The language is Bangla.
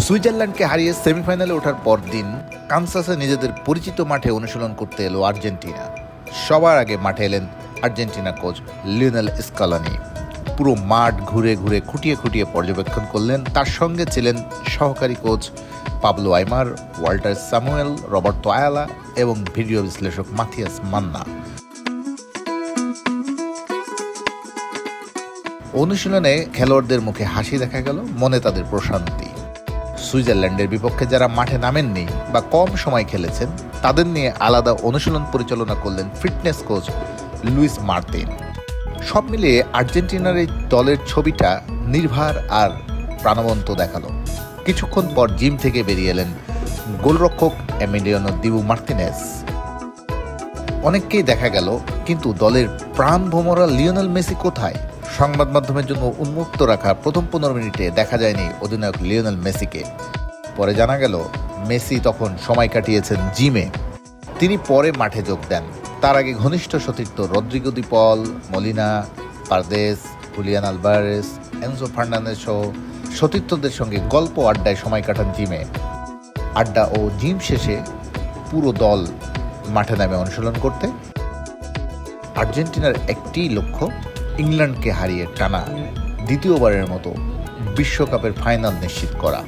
সুইজারল্যান্ডকে হারিয়ে সেমিফাইনালে ওঠার পরদিন কানসাসে নিজেদের পরিচিত মাঠে অনুশীলন করতে এলো আর্জেন্টিনা। সবার আগে মাঠে এলেন আর্জেন্টিনা কোচ লিওনেল স্কালোনি। পুরো মাঠ ঘুরে ঘুরে খুঁটিয়ে খুঁটিয়ে পর্যবেক্ষণ করলেন। তার সঙ্গে ছিলেন সহকারী coach Pablo আইমার, Walter Samuel, Roberto Ayala এবং ভিডিও বিশ্লেষক মাথিয়াস মান্না। অনুশীলনে খেলোয়াড়দের মুখে হাসি দেখা গেল, মনে তাদের প্রশান্তি। সুইজারল্যান্ডের বিপক্ষে যারা মাঠে নামেননি বা কম সময় খেলেছেন তাদের নিয়ে আলাদা অনুশীলন পরিচালনা করলেন ফিটনেস কোচ লুইস মার্তিন। সব মিলিয়ে আর্জেন্টিনার এই দলের ছবিটা নির্ভার আর প্রাণবন্ত দেখালো। কিছুক্ষণ পর জিম থেকে বেরিয়ে এলেন গোলরক্ষক এমিলিয়ানো দিবু মার্তিনেস। অনেককেই দেখা গেল, কিন্তু দলের প্রাণভোমরা লিওনেল মেসি কোথায়? সংবাদ মাধ্যমের জন্য উন্মুক্ত রাখা প্রথম 15 মিনিটে দেখা যায়নি অধিনায়ক লিওনেল মেসিকে। পরে জানা গেল মেসি তখন সময় কাটিয়েছেন জিমে। তিনি পরে মাঠে যোগ দেন। তার আগে ঘনিষ্ঠ সতীর্থ Rodrigo de Paul, Molina, Paredes, Julian Alvarez, Enzo Fernandez সহ সতীর্থদের সঙ্গে গল্প আড্ডায় সময় কাটান জিমে। আড্ডা ও জিম শেষে পুরো দল মাঠে নামে অনুশীলন করতে। আর্জেন্টিনার একটি লক্ষ্য, ইংল্যান্ডকে হারিয়ে টানা দ্বিতীয়বারের মতো বিশ্বকাপের ফাইনাল নিশ্চিত করা।